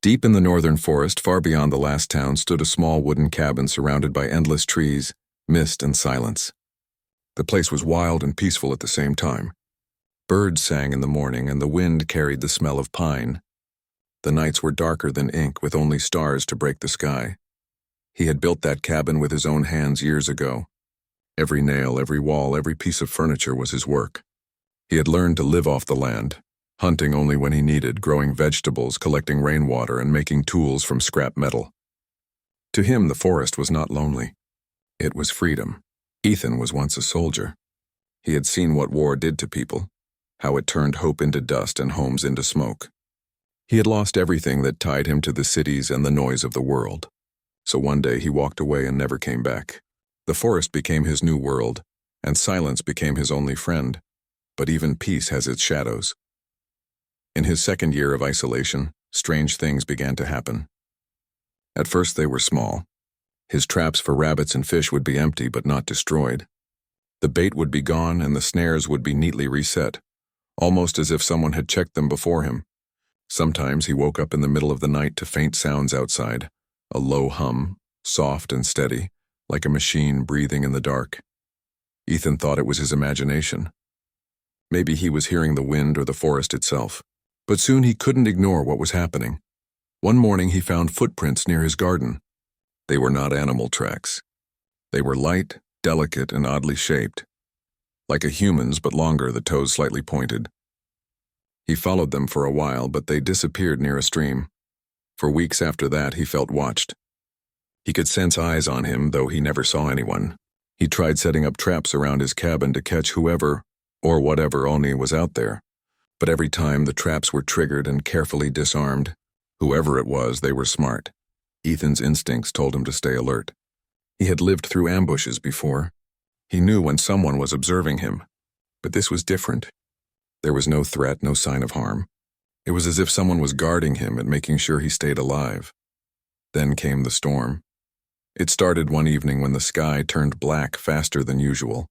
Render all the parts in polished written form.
Deep in the northern forest, far beyond the last town, stood a small wooden cabin surrounded by endless trees, mist, and silence. The place was wild and peaceful at the same time. Birds sang in the morning, and the wind carried the smell of pine. The nights were darker than ink, with only stars to break the sky. He had built that cabin with his own hands years ago. Every nail, every wall, every piece of furniture was his work. He had learned to live off the land, hunting only when he needed, growing vegetables, collecting rainwater, and making tools from scrap metal. To him, the forest was not lonely. It was freedom. Ethan was once a soldier. He had seen what war did to people, how it turned hope into dust and homes into smoke. He had lost everything that tied him to the cities and the noise of the world. So one day he walked away and never came back. The forest became his new world, and silence became his only friend. But even peace has its shadows. In his second year of isolation, strange things began to happen. At first they were small. His traps for rabbits and fish would be empty but not destroyed. The bait would be gone and the snares would be neatly reset, almost as if someone had checked them before him. Sometimes he woke up in the middle of the night to faint sounds outside, a low hum, soft and steady, like a machine breathing in the dark. Ethan thought it was his imagination. Maybe he was hearing the wind or the forest itself. But soon he couldn't ignore what was happening. One morning he found footprints near his garden. They were not animal tracks. They were light, delicate, and oddly shaped. Like a human's, but longer, the toes slightly pointed. He followed them for a while, but they disappeared near a stream. For weeks after that, he felt watched. He could sense eyes on him, though he never saw anyone. He tried setting up traps around his cabin to catch whoever or whatever only was out there. But every time the traps were triggered and carefully disarmed. Whoever it was, they were smart. Ethan's instincts told him to stay alert. He had lived through ambushes before. He knew when someone was observing him. But this was different. There was no threat, no sign of harm. It was as if someone was guarding him and making sure he stayed alive. Then came the storm. It started one evening when the sky turned black faster than usual.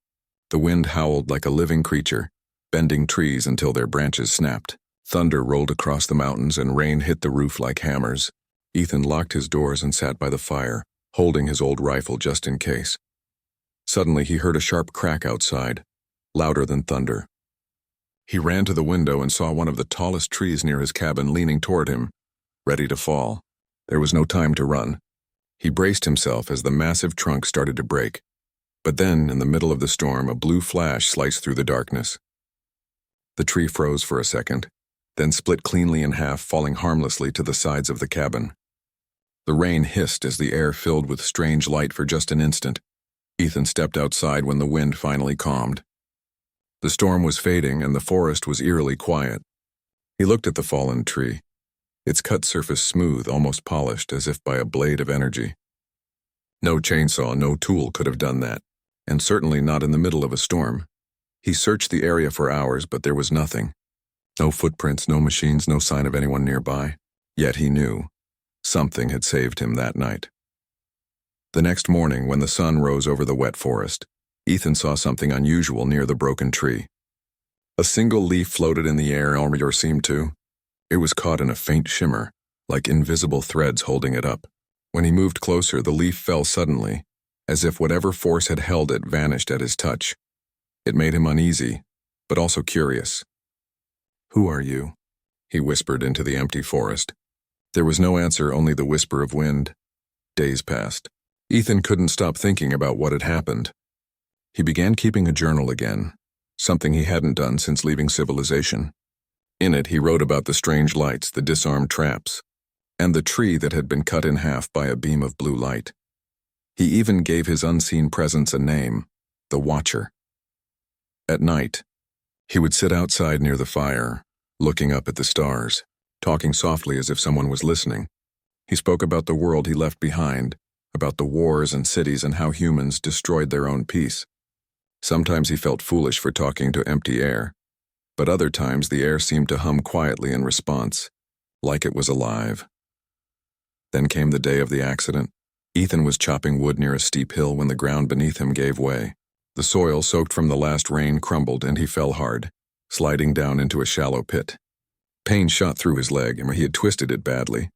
The wind howled like a living creature, bending trees until their branches snapped. Thunder rolled across the mountains and rain hit the roof like hammers. Ethan locked his doors and sat by the fire, holding his old rifle just in case. Suddenly he heard a sharp crack outside, louder than thunder. He ran to the window and saw one of the tallest trees near his cabin leaning toward him, ready to fall. There was no time to run. He braced himself as the massive trunk started to break. But then, in the middle of the storm, a blue flash sliced through the darkness. The tree froze for a second, then split cleanly in half, falling harmlessly to the sides of the cabin. The rain hissed as the air filled with strange light for just an instant. Ethan stepped outside when the wind finally calmed. The storm was fading and the forest was eerily quiet. He looked at the fallen tree, its cut surface smooth, almost polished, as if by a blade of energy. No chainsaw, no tool could have done that, and certainly not in the middle of a storm. He searched the area for hours, but there was nothing. No footprints, no machines, no sign of anyone nearby. Yet he knew something had saved him that night. The next morning, when the sun rose over the wet forest, Ethan saw something unusual near the broken tree. A single leaf floated in the air, or seemed to. It was caught in a faint shimmer, like invisible threads holding it up. When he moved closer, the leaf fell suddenly, as if whatever force had held it vanished at his touch. It made him uneasy, but also curious. "Who are you?" he whispered into the empty forest. There was no answer, only the whisper of wind. Days passed. Ethan couldn't stop thinking about what had happened. He began keeping a journal again, something he hadn't done since leaving civilization. In it, he wrote about the strange lights, the disarmed traps, and the tree that had been cut in half by a beam of blue light. He even gave his unseen presence a name, the Watcher. At night, he would sit outside near the fire, looking up at the stars, talking softly as if someone was listening. He spoke about the world he left behind, about the wars and cities and how humans destroyed their own peace. Sometimes he felt foolish for talking to empty air, but other times the air seemed to hum quietly in response, like it was alive. Then came the day of the accident. Ethan was chopping wood near a steep hill when the ground beneath him gave way. The soil, soaked from the last rain, crumbled and he fell hard, sliding down into a shallow pit. Pain shot through his leg and he had twisted it badly.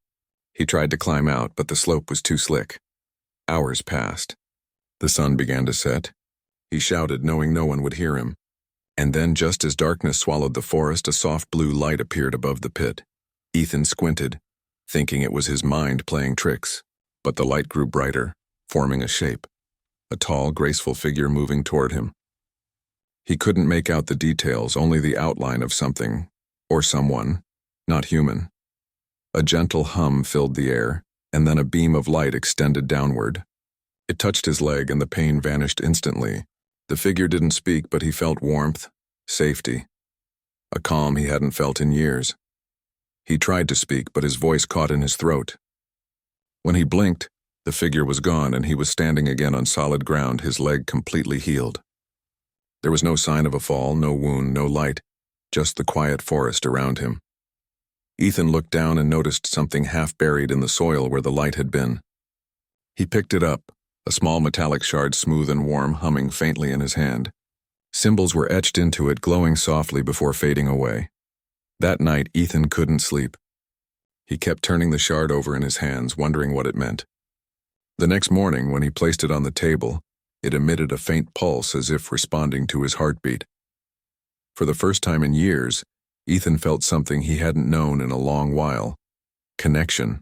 He tried to climb out, but the slope was too slick. Hours passed. The sun began to set. He shouted, knowing no one would hear him. And then, just as darkness swallowed the forest, a soft blue light appeared above the pit. Ethan squinted, thinking it was his mind playing tricks. But the light grew brighter, forming a shape. A tall, graceful figure moving toward him. He couldn't make out the details, only the outline of something, or someone, not human. A gentle hum filled the air, and then a beam of light extended downward. It touched his leg and the pain vanished instantly. The figure didn't speak, but he felt warmth, safety, a calm he hadn't felt in years. He tried to speak, but his voice caught in his throat. When he blinked, the figure was gone and he was standing again on solid ground, his leg completely healed. There was no sign of a fall, no wound, no light, just the quiet forest around him. Ethan looked down and noticed something half buried in the soil where the light had been. He picked it up, a small metallic shard, smooth and warm, humming faintly in his hand. Symbols were etched into it, glowing softly before fading away. That night, Ethan couldn't sleep. He kept turning the shard over in his hands, wondering what it meant. The next morning, when he placed it on the table, it emitted a faint pulse as if responding to his heartbeat. For the first time in years, Ethan felt something he hadn't known in a long while. Connection.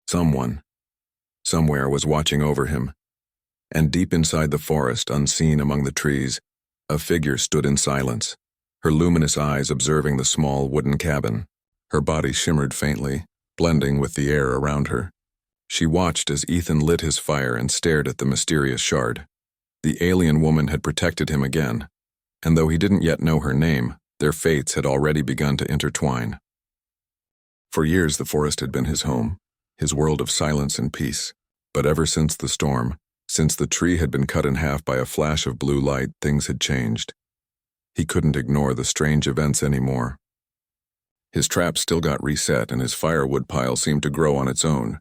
Someone, somewhere, was watching over him. And deep inside the forest, unseen among the trees, a figure stood in silence, her luminous eyes observing the small wooden cabin. Her body shimmered faintly, blending with the air around her. She watched as Ethan lit his fire and stared at the mysterious shard. The alien woman had protected him again, and though he didn't yet know her name, their fates had already begun to intertwine. For years the forest had been his home, his world of silence and peace. But ever since the storm, since the tree had been cut in half by a flash of blue light, things had changed. He couldn't ignore the strange events anymore. His trap still got reset and his firewood pile seemed to grow on its own.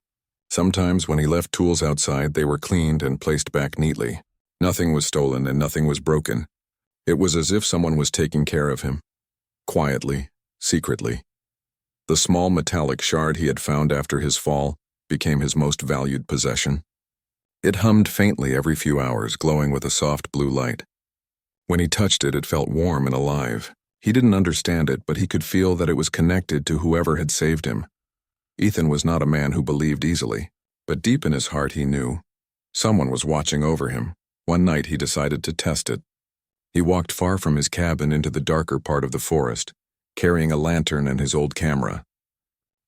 Sometimes when he left tools outside, they were cleaned and placed back neatly. Nothing was stolen and nothing was broken. It was as if someone was taking care of him. Quietly, secretly. The small metallic shard he had found after his fall became his most valued possession. It hummed faintly every few hours, glowing with a soft blue light. When he touched it, it felt warm and alive. He didn't understand it, but he could feel that it was connected to whoever had saved him. Ethan was not a man who believed easily, but deep in his heart he knew. Someone was watching over him. One night he decided to test it. He walked far from his cabin into the darker part of the forest, carrying a lantern and his old camera.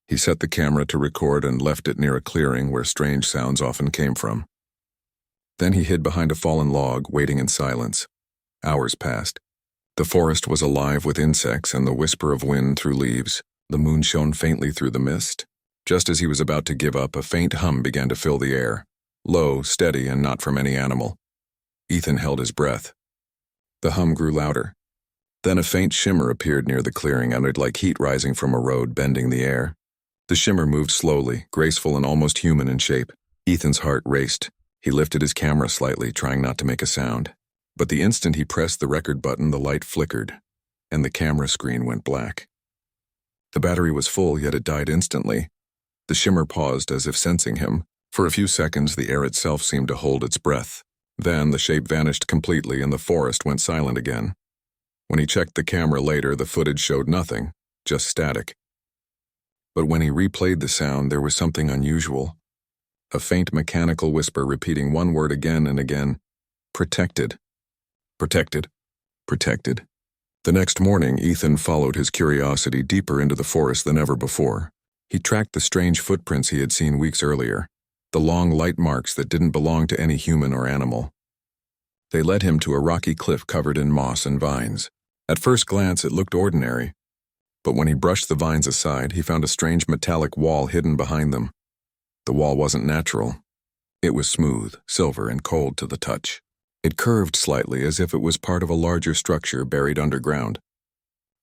He set the camera to record and left it near a clearing where strange sounds often came from. Then he hid behind a fallen log, waiting in silence. Hours passed. The forest was alive with insects and the whisper of wind through leaves. The moon shone faintly through the mist. Just as he was about to give up, a faint hum began to fill the air. Low, steady, and not from any animal. Ethan held his breath. The hum grew louder. Then a faint shimmer appeared near the clearing, and it like heat rising from a road, bending the air. The shimmer moved slowly, graceful and almost human in shape. Ethan's heart raced. He lifted his camera slightly, trying not to make a sound. But the instant he pressed the record button, the light flickered, and the camera screen went black. The battery was full, yet it died instantly. The shimmer paused as if sensing him. For a few seconds, the air itself seemed to hold its breath. Then the shape vanished completely and the forest went silent again. When he checked the camera later, the footage showed nothing, just static. But when he replayed the sound, there was something unusual. A faint mechanical whisper repeating one word again and again. Protected. Protected. Protected. The next morning, Ethan followed his curiosity deeper into the forest than ever before. He tracked the strange footprints he had seen weeks earlier, the long light marks that didn't belong to any human or animal. They led him to a rocky cliff covered in moss and vines. At first glance, it looked ordinary, but when he brushed the vines aside, he found a strange metallic wall hidden behind them. The wall wasn't natural. It was smooth, silver, and cold to the touch. It curved slightly as if it was part of a larger structure buried underground.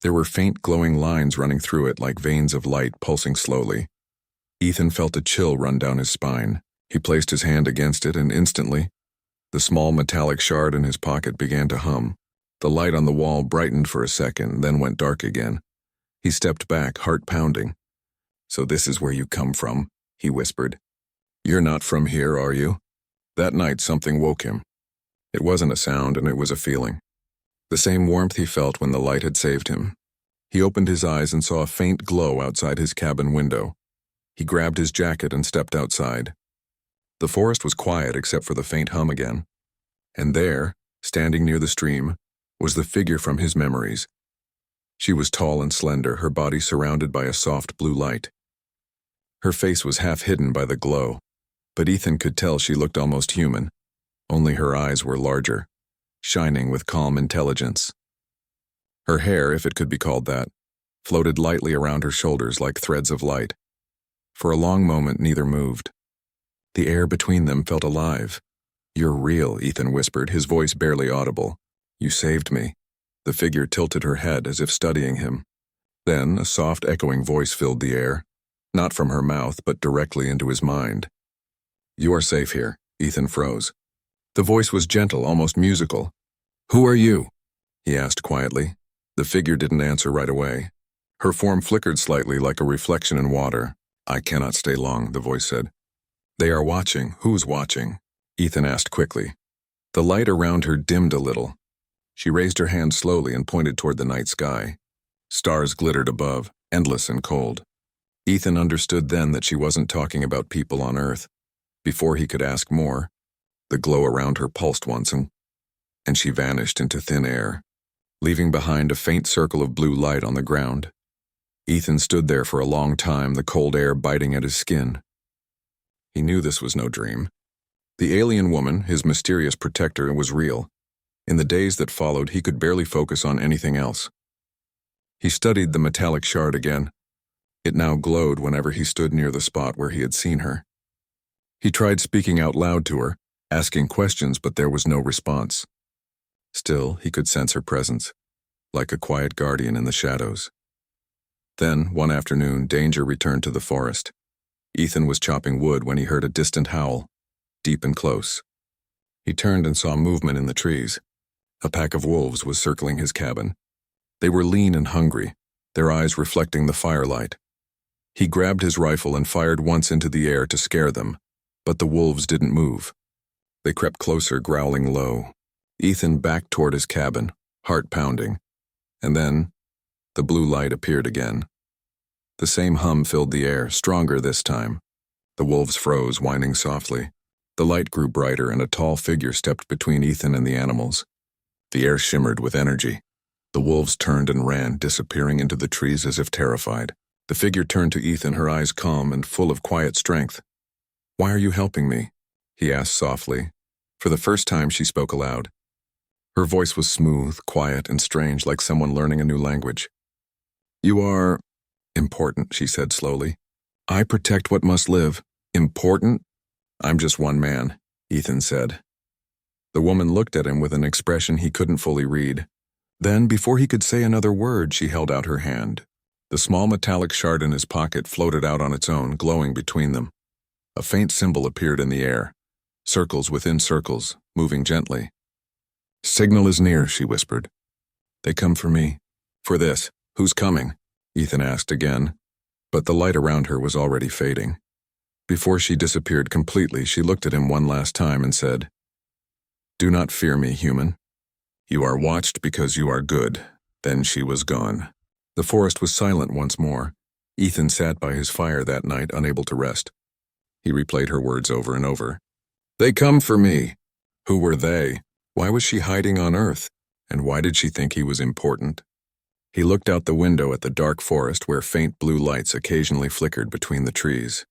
There were faint glowing lines running through it like veins of light pulsing slowly. Ethan felt a chill run down his spine. He placed his hand against it and instantly, the small metallic shard in his pocket began to hum. The light on the wall brightened for a second, then went dark again. He stepped back, heart pounding. "So this is where you come from," he whispered. "You're not from here, are you?" That night something woke him. It wasn't a sound, and it was a feeling. The same warmth he felt when the light had saved him. He opened his eyes and saw a faint glow outside his cabin window. He grabbed his jacket and stepped outside. The forest was quiet except for the faint hum again. And there, standing near the stream, was the figure from his memories. She was tall and slender, her body surrounded by a soft blue light. Her face was half hidden by the glow, but Ethan could tell she looked almost human, only her eyes were larger, shining with calm intelligence. Her hair, if it could be called that, floated lightly around her shoulders like threads of light. For a long moment neither moved. The air between them felt alive. "You're real," Ethan whispered, his voice barely audible. "You saved me." The figure tilted her head as if studying him. Then a soft echoing voice filled the air, not from her mouth but directly into his mind. "You are safe here." Ethan froze. The voice was gentle, almost musical. "Who are you?" he asked quietly. The figure didn't answer right away. Her form flickered slightly like a reflection in water. "I cannot stay long," the voice said. "They are watching." "Who's watching?" Ethan asked quickly. The light around her dimmed a little. She raised her hand slowly and pointed toward the night sky. Stars glittered above, endless and cold. Ethan understood then that she wasn't talking about people on Earth. Before he could ask more, the glow around her pulsed once and she vanished into thin air, leaving behind a faint circle of blue light on the ground. Ethan stood there for a long time, the cold air biting at his skin. He knew this was no dream. The alien woman, his mysterious protector, was real. In the days that followed, he could barely focus on anything else. He studied the metallic shard again. It now glowed whenever he stood near the spot where he had seen her. He tried speaking out loud to her, asking questions, but there was no response. Still, he could sense her presence, like a quiet guardian in the shadows. Then, one afternoon, danger returned to the forest. Ethan was chopping wood when he heard a distant howl, deep and close. He turned and saw movement in the trees. A pack of wolves was circling his cabin. They were lean and hungry, their eyes reflecting the firelight. He grabbed his rifle and fired once into the air to scare them, but the wolves didn't move. They crept closer, growling low. Ethan backed toward his cabin, heart pounding. And then, the blue light appeared again. The same hum filled the air, stronger this time. The wolves froze, whining softly. The light grew brighter and a tall figure stepped between Ethan and the animals. The air shimmered with energy. The wolves turned and ran, disappearing into the trees as if terrified. The figure turned to Ethan, her eyes calm and full of quiet strength. "Why are you helping me?" he asked softly. For the first time she spoke aloud. Her voice was smooth, quiet, and strange, like someone learning a new language. "You are important," she said slowly. "I protect what must live." "Important?" "I'm just one man," Ethan said. The woman looked at him with an expression he couldn't fully read. Then, before he could say another word, she held out her hand. The small metallic shard in his pocket floated out on its own, glowing between them. A faint symbol appeared in the air, circles within circles, moving gently. "Signal is near," she whispered. "They come for me." "For this, who's coming?" Ethan asked again, but the light around her was already fading. Before she disappeared completely, she looked at him one last time and said, "Do not fear me, human. You are watched because you are good." Then she was gone. The forest was silent once more. Ethan sat by his fire that night, unable to rest. He replayed her words over and over. "They come for me." Who were they? Why was she hiding on Earth? And why did she think he was important? He looked out the window at the dark forest where faint blue lights occasionally flickered between the trees.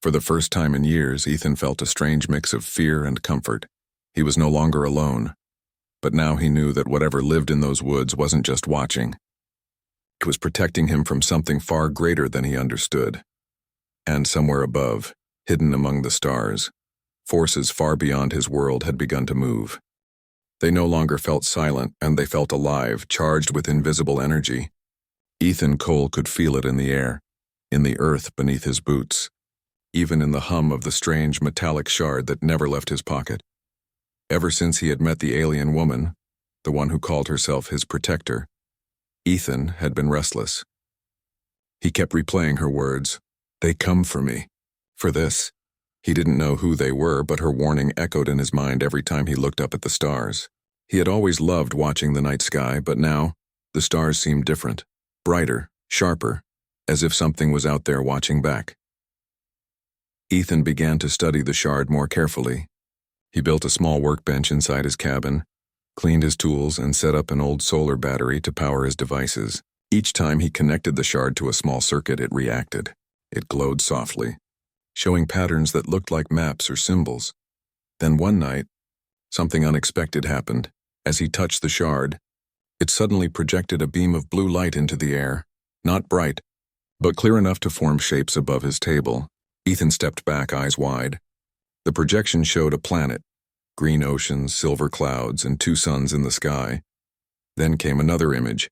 For the first time in years, Ethan felt a strange mix of fear and comfort. He was no longer alone. But now he knew that whatever lived in those woods wasn't just watching. It was protecting him from something far greater than he understood. And somewhere above, hidden among the stars, forces far beyond his world had begun to move. They no longer felt silent, and they felt alive, charged with invisible energy. Ethan Cole could feel it in the air, in the earth beneath his boots, even in the hum of the strange metallic shard that never left his pocket. Ever since he had met the alien woman, the one who called herself his protector, Ethan had been restless. He kept replaying her words, "They come for me." For this, he didn't know who they were, but her warning echoed in his mind every time he looked up at the stars. He had always loved watching the night sky, but now, the stars seemed different, brighter, sharper, as if something was out there watching back. Ethan began to study the shard more carefully. He built a small workbench inside his cabin, cleaned his tools, and set up an old solar battery to power his devices. Each time he connected the shard to a small circuit, it reacted. It glowed softly, showing patterns that looked like maps or symbols. Then one night, something unexpected happened. As he touched the shard, it suddenly projected a beam of blue light into the air, not bright, but clear enough to form shapes above his table. Ethan stepped back, eyes wide. The projection showed a planet, green oceans, silver clouds, and two suns in the sky. Then came another image,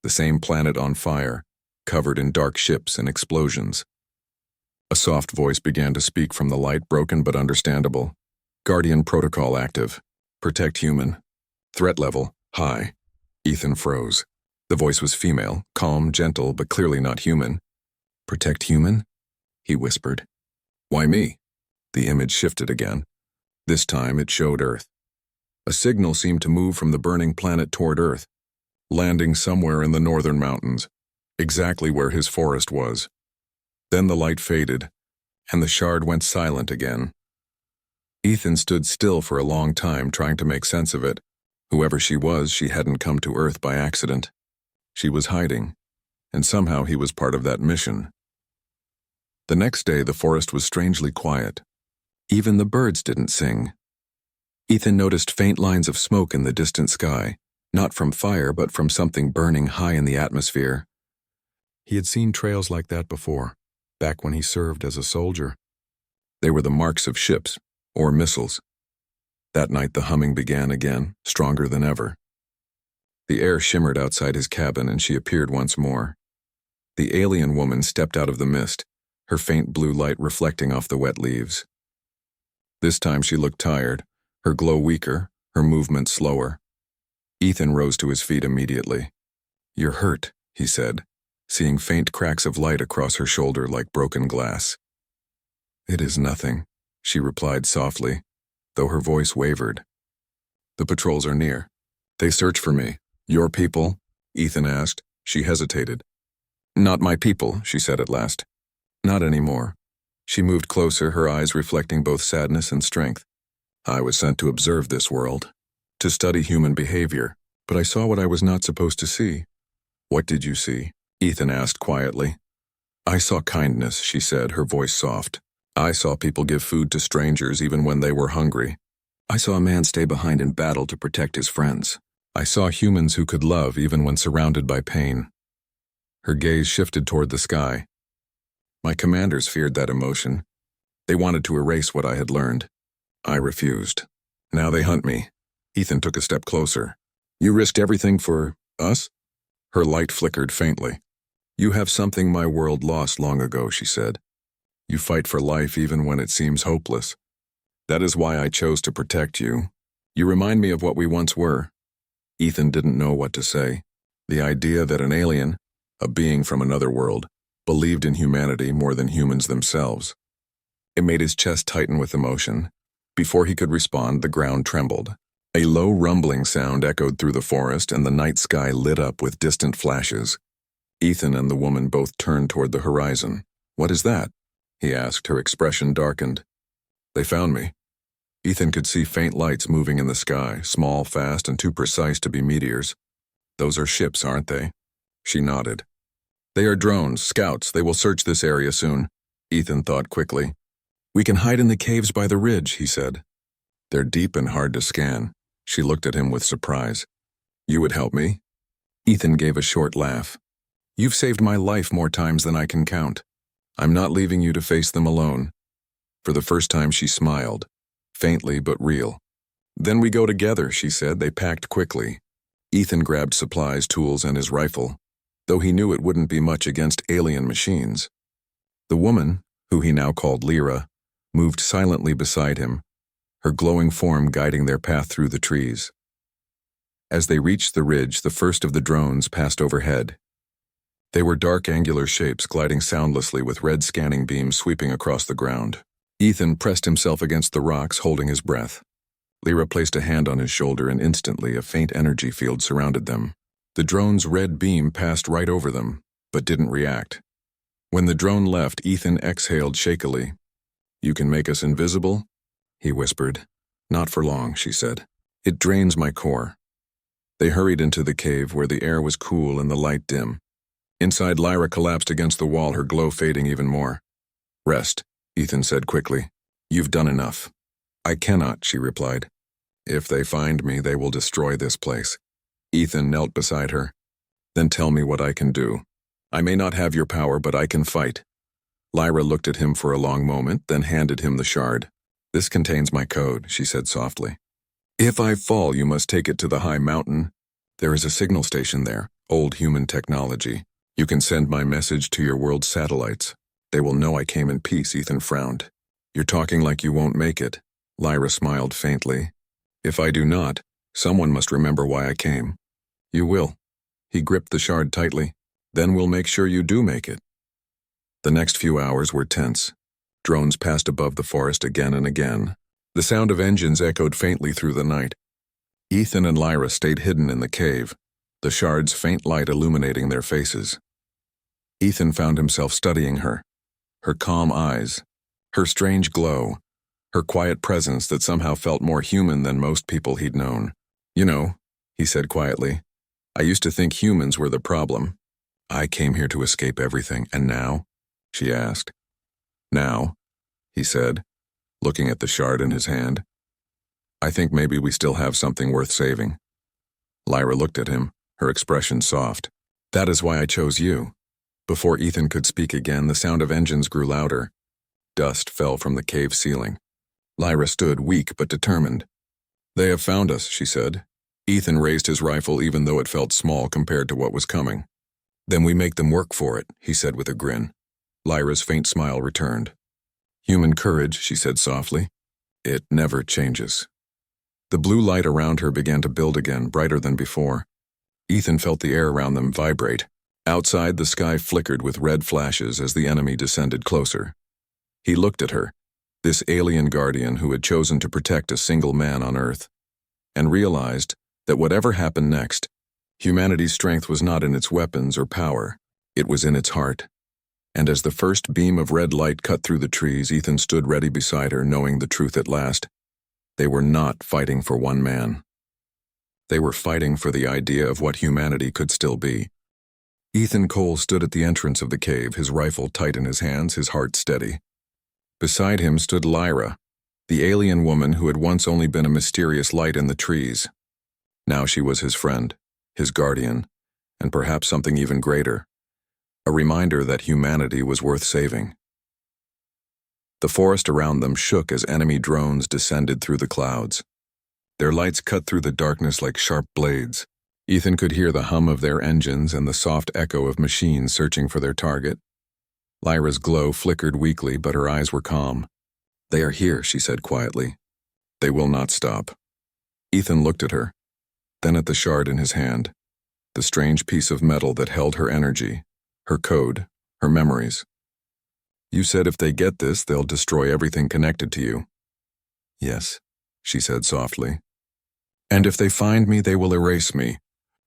the same planet on fire, covered in dark ships and explosions. A soft voice began to speak from the light, broken but understandable. Guardian protocol active. Protect human. Threat level, high. Ethan froze. The voice was female, calm, gentle, but clearly not human. Protect human? He whispered. Why me? The image shifted again. This time it showed Earth. A signal seemed to move from the burning planet toward Earth, landing somewhere in the northern mountains, exactly where his forest was. Then the light faded, and the shard went silent again. Ethan stood still for a long time, trying to make sense of it. Whoever she was, she hadn't come to Earth by accident. She was hiding, and somehow he was part of that mission. The next day, the forest was strangely quiet. Even the birds didn't sing. Ethan noticed faint lines of smoke in the distant sky, not from fire, but from something burning high in the atmosphere. He had seen trails like that before, back when he served as a soldier. They were the marks of ships or missiles. That night the humming began again, stronger than ever. The air shimmered outside his cabin, and she appeared once more. The alien woman stepped out of the mist, her faint blue light reflecting off the wet leaves. This time she looked tired, her glow weaker, her movement slower. Ethan rose to his feet immediately. You're hurt, he said, seeing faint cracks of light across her shoulder like broken glass. It is nothing, she replied softly, though her voice wavered. The patrols are near. They search for me. Your people? Ethan asked. She hesitated. Not my people, she said at last. Not anymore. She moved closer, her eyes reflecting both sadness and strength. I was sent to observe this world, to study human behavior, but I saw what I was not supposed to see. What did you see? Ethan asked quietly. I saw kindness, she said, her voice soft. I saw people give food to strangers even when they were hungry. I saw a man stay behind in battle to protect his friends. I saw humans who could love even when surrounded by pain. Her gaze shifted toward the sky. My commanders feared that emotion. They wanted to erase what I had learned. I refused. Now they hunt me. Ethan took a step closer. You risked everything for us? Her light flickered faintly. You have something my world lost long ago, she said. You fight for life even when it seems hopeless. That is why I chose to protect you. You remind me of what we once were. Ethan didn't know what to say. The idea that an alien, a being from another world, believed in humanity more than humans themselves. It made his chest tighten with emotion. Before he could respond, the ground trembled. A low rumbling sound echoed through the forest, and the night sky lit up with distant flashes. Ethan and the woman both turned toward the horizon. What is that? He asked, her expression darkened. They found me. Ethan could see faint lights moving in the sky, small, fast, and too precise to be meteors. Those are ships, aren't they? She nodded. They are drones, scouts. They will search this area soon. Ethan thought quickly. We can hide in the caves by the ridge, he said. They're deep and hard to scan. She looked at him with surprise. You would help me? Ethan gave a short laugh. You've saved my life more times than I can count. I'm not leaving you to face them alone. For the first time she smiled, faintly but real. Then we go together, she said. They packed quickly. Ethan grabbed supplies, tools, and his rifle, though he knew it wouldn't be much against alien machines. The woman, who he now called Lyra, moved silently beside him, her glowing form guiding their path through the trees. As they reached the ridge, the first of the drones passed overhead. They were dark angular shapes gliding soundlessly with red scanning beams sweeping across the ground. Ethan pressed himself against the rocks, holding his breath. Lyra placed a hand on his shoulder and instantly a faint energy field surrounded them. The drone's red beam passed right over them, but didn't react. When the drone left, Ethan exhaled shakily. "You can make us invisible?" he whispered. "Not for long," she said. "It drains my core." They hurried into the cave where the air was cool and the light dim. Inside, Lyra collapsed against the wall, her glow fading even more. "Rest," Ethan said quickly. "You've done enough." "I cannot," she replied. "If they find me, they will destroy this place." Ethan knelt beside her. "Then tell me what I can do. I may not have your power, but I can fight." Lyra looked at him for a long moment, then handed him the shard. "This contains my code," she said softly. "If I fall, you must take it to the high mountain. There is a signal station there, old human technology. You can send my message to your world's satellites. They will know I came in peace." Ethan frowned. "You're talking like you won't make it." Lyra smiled faintly. "If I do not, someone must remember why I came." "You will." He gripped the shard tightly. "Then we'll make sure you do make it." The next few hours were tense. Drones passed above the forest again and again. The sound of engines echoed faintly through the night. Ethan and Lyra stayed hidden in the cave, the shard's faint light illuminating their faces. Ethan found himself studying her calm eyes, her strange glow, her quiet presence that somehow felt more human than most people he'd known. "You know," he said quietly, "I used to think humans were the problem. I came here to escape everything, and now?" she asked. "Now," he said, looking at the shard in his hand, "I think maybe we still have something worth saving." Lyra looked at him, her expression soft. "That is why I chose you." Before Ethan could speak again, the sound of engines grew louder. Dust fell from the cave ceiling. Lyra stood, weak but determined. "They have found us," she said. Ethan raised his rifle even though it felt small compared to what was coming. "Then we make them work for it," he said with a grin. Lyra's faint smile returned. "Human courage," she said softly. "It never changes." The blue light around her began to build again, brighter than before. Ethan felt the air around them vibrate. Outside, the sky flickered with red flashes as the enemy descended closer. He looked at her, this alien guardian who had chosen to protect a single man on Earth, and realized that whatever happened next, humanity's strength was not in its weapons or power, it was in its heart. And as the first beam of red light cut through the trees, Ethan stood ready beside her, knowing the truth at last. They were not fighting for one man. They were fighting for the idea of what humanity could still be. Ethan Cole stood at the entrance of the cave, his rifle tight in his hands, his heart steady. Beside him stood Lyra, the alien woman who had once only been a mysterious light in the trees. Now she was his friend, his guardian, and perhaps something even greater, a reminder that humanity was worth saving. The forest around them shook as enemy drones descended through the clouds. Their lights cut through the darkness like sharp blades. Ethan could hear the hum of their engines and the soft echo of machines searching for their target. Lyra's glow flickered weakly, but her eyes were calm. "They are here," she said quietly. "They will not stop." Ethan looked at her, then at the shard in his hand, the strange piece of metal that held her energy, her code, her memories. "You said if they get this, they'll destroy everything connected to you." "Yes," she said softly. "And if they find me, they will erase me.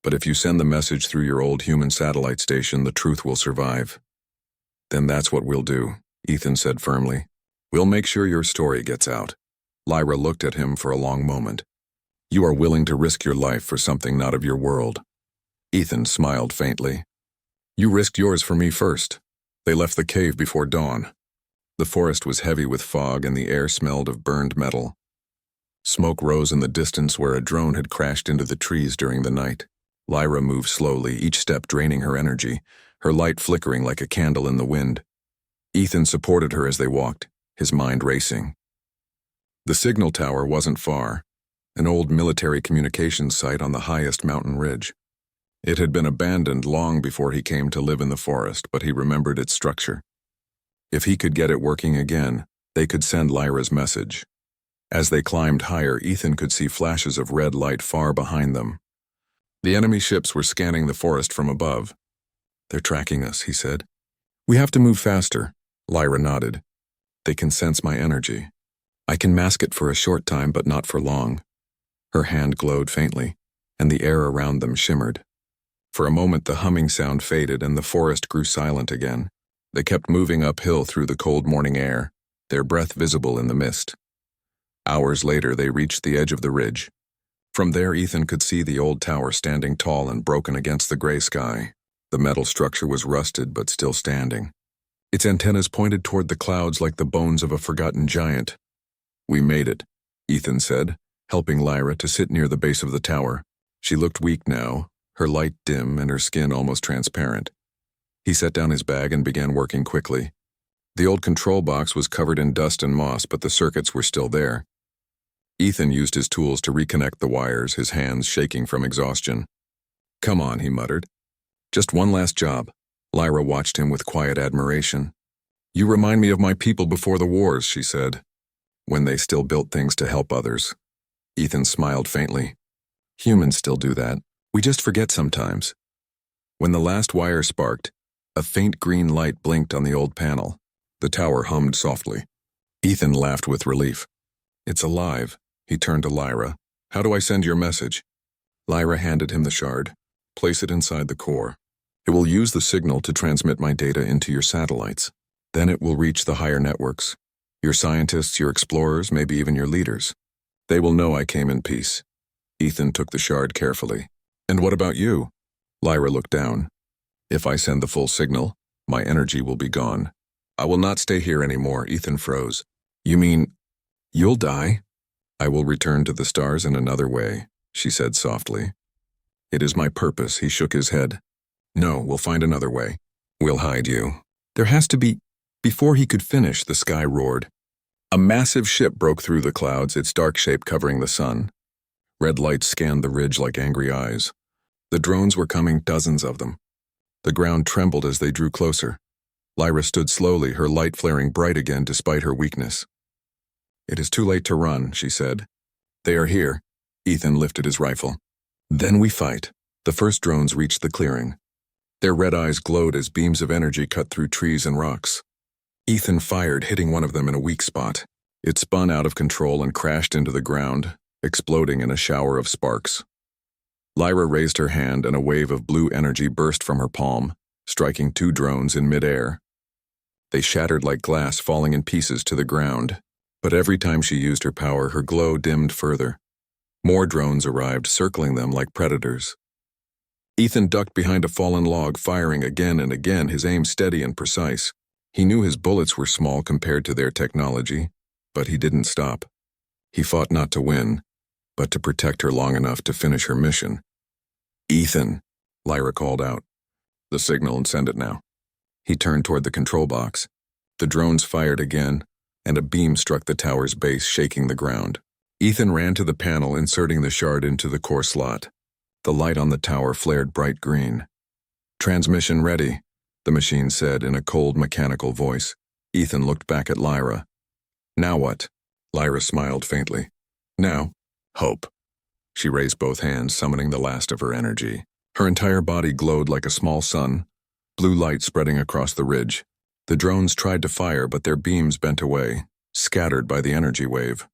But if you send the message through your old human satellite station, the truth will survive." "Then that's what we'll do," Ethan said firmly. "We'll make sure your story gets out." Lyra looked at him for a long moment. "You are willing to risk your life for something not of your world." Ethan smiled faintly. "You risked yours for me first." They left the cave before dawn. The forest was heavy with fog and the air smelled of burned metal. Smoke rose in the distance where a drone had crashed into the trees during the night. Lyra moved slowly, each step draining her energy, her light flickering like a candle in the wind. Ethan supported her as they walked, his mind racing. The signal tower wasn't far, an old military communications site on the highest mountain ridge. It had been abandoned long before he came to live in the forest, but he remembered its structure. If he could get it working again, they could send Lyra's message. As they climbed higher, Ethan could see flashes of red light far behind them. The enemy ships were scanning the forest from above. They're tracking us, he said. We have to move faster. Lyra nodded. They can sense my energy. I can mask it for a short time, but not for long. Her hand glowed faintly, and the air around them shimmered. For a moment the humming sound faded and the forest grew silent again. They kept moving uphill through the cold morning air, their breath visible in the mist. Hours later they reached the edge of the ridge. From there Ethan could see the old tower standing tall and broken against the gray sky. The metal structure was rusted but still standing. Its antennas pointed toward the clouds like the bones of a forgotten giant. We made it, Ethan said, helping Lyra to sit near the base of the tower. She looked weak now, her light dim and her skin almost transparent. He set down his bag and began working quickly. The old control box was covered in dust and moss, but the circuits were still there. Ethan used his tools to reconnect the wires, his hands shaking from exhaustion. Come on, he muttered. Just one last job. Lyra watched him with quiet admiration. You remind me of my people before the wars, she said, when they still built things to help others. Ethan smiled faintly. Humans still do that. We just forget sometimes. When the last wire sparked, a faint green light blinked on the old panel. The tower hummed softly. Ethan laughed with relief. It's alive. He turned to Lyra. How do I send your message? Lyra handed him the shard. Place it inside the core. It will use the signal to transmit my data into your satellites. Then it will reach the higher networks. Your scientists, your explorers, maybe even your leaders. They will know I came in peace. Ethan took the shard carefully. And what about you? Lyra looked down. If I send the full signal, my energy will be gone. I will not stay here anymore, Ethan froze. You mean, you'll die? I will return to the stars in another way, she said softly. It is my purpose, he shook his head. No, we'll find another way. We'll hide you. There has to be... Before he could finish, the sky roared. A massive ship broke through the clouds, its dark shape covering the sun. Red lights scanned the ridge like angry eyes. The drones were coming, dozens of them. The ground trembled as they drew closer. Lyra stood slowly, her light flaring bright again despite her weakness. It is too late to run, she said. They are here. Ethan lifted his rifle. Then we fight. The first drones reached the clearing. Their red eyes glowed as beams of energy cut through trees and rocks. Ethan fired, hitting one of them in a weak spot. It spun out of control and crashed into the ground, exploding in a shower of sparks. Lyra raised her hand and a wave of blue energy burst from her palm, striking two drones in midair. They shattered like glass, falling in pieces to the ground. But every time she used her power, her glow dimmed further. More drones arrived, circling them like predators. Ethan ducked behind a fallen log, firing again and again, his aim steady and precise. He knew his bullets were small compared to their technology, but he didn't stop. He fought not to win, but to protect her long enough to finish her mission. Ethan, Lyra called out. The signal, and send it now. He turned toward the control box. The drones fired again, and a beam struck the tower's base, shaking the ground. Ethan ran to the panel, inserting the shard into the core slot. The light on the tower flared bright green. Transmission ready, the machine said in a cold, mechanical voice. Ethan looked back at Lyra. Now what? Lyra smiled faintly. Now, hope. She raised both hands, summoning the last of her energy. Her entire body glowed like a small sun, blue light spreading across the ridge. The drones tried to fire, but their beams bent away, scattered by the energy wave.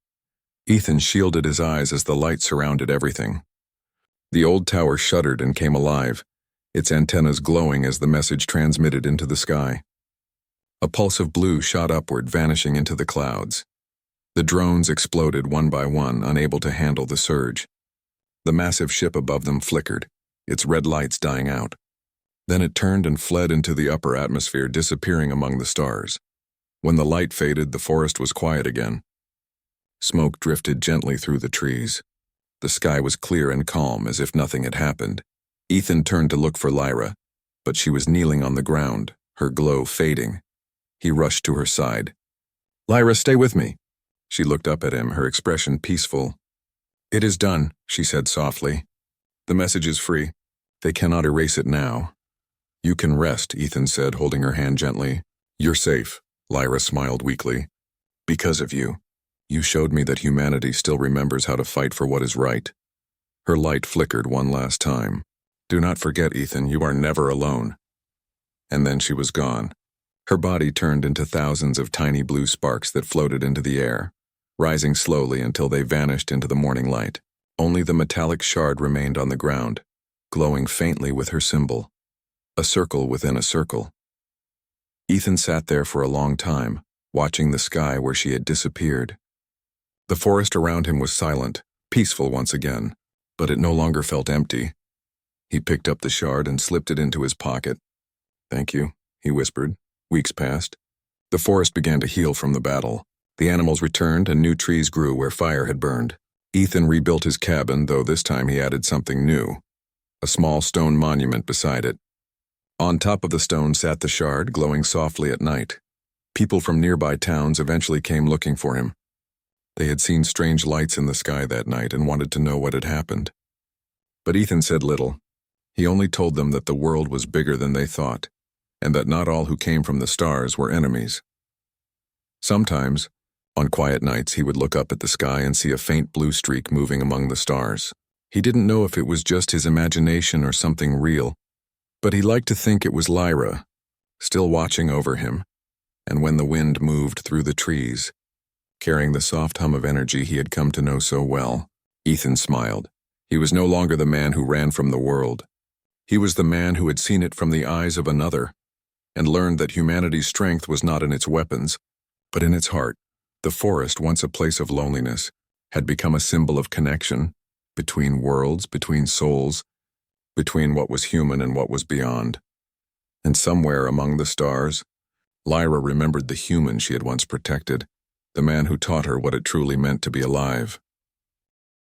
Ethan shielded his eyes as the light surrounded everything. The old tower shuddered and came alive, its antennas glowing as the message transmitted into the sky. A pulse of blue shot upward, vanishing into the clouds. The drones exploded one by one, unable to handle the surge. The massive ship above them flickered, its red lights dying out. Then it turned and fled into the upper atmosphere, disappearing among the stars. When the light faded, the forest was quiet again. Smoke drifted gently through the trees. The sky was clear and calm, as if nothing had happened. Ethan turned to look for Lyra, but she was kneeling on the ground, her glow fading. He rushed to her side. Lyra, stay with me. She looked up at him, her expression peaceful. It is done, she said softly. The message is free. They cannot erase it now. You can rest, Ethan said, holding her hand gently. You're safe, Lyra smiled weakly. Because of you. You showed me that humanity still remembers how to fight for what is right. Her light flickered one last time. Do not forget, Ethan, you are never alone. and then she was gone. Her body turned into thousands of tiny blue sparks that floated into the air, rising slowly until they vanished into the morning light. Only the metallic shard remained on the ground, glowing faintly with her symbol, a circle within a circle. Ethan sat there for a long time, watching the sky where she had disappeared. The forest around him was silent, peaceful once again, but it no longer felt empty. He picked up the shard and slipped it into his pocket. "Thank you," he whispered. Weeks passed. The forest began to heal from the battle. The animals returned and new trees grew where fire had burned. Ethan rebuilt his cabin, though this time he added something new, a small stone monument beside it. On top of the stone sat the shard, glowing softly at night. People from nearby towns eventually came looking for him. They had seen strange lights in the sky that night and wanted to know what had happened. But Ethan said little. He only told them that the world was bigger than they thought, and that not all who came from the stars were enemies. Sometimes, on quiet nights, he would look up at the sky and see a faint blue streak moving among the stars. He didn't know if it was just his imagination or something real, but he liked to think it was Lyra, still watching over him, and when the wind moved through the trees, carrying the soft hum of energy he had come to know so well, Ethan smiled. He was no longer the man who ran from the world. He was the man who had seen it from the eyes of another, and learned that humanity's strength was not in its weapons, but in its heart. The forest, once a place of loneliness, had become a symbol of connection, between worlds, between souls, between what was human and what was beyond. And somewhere among the stars, Lyra remembered the human she had once protected, the man who taught her what it truly meant to be alive.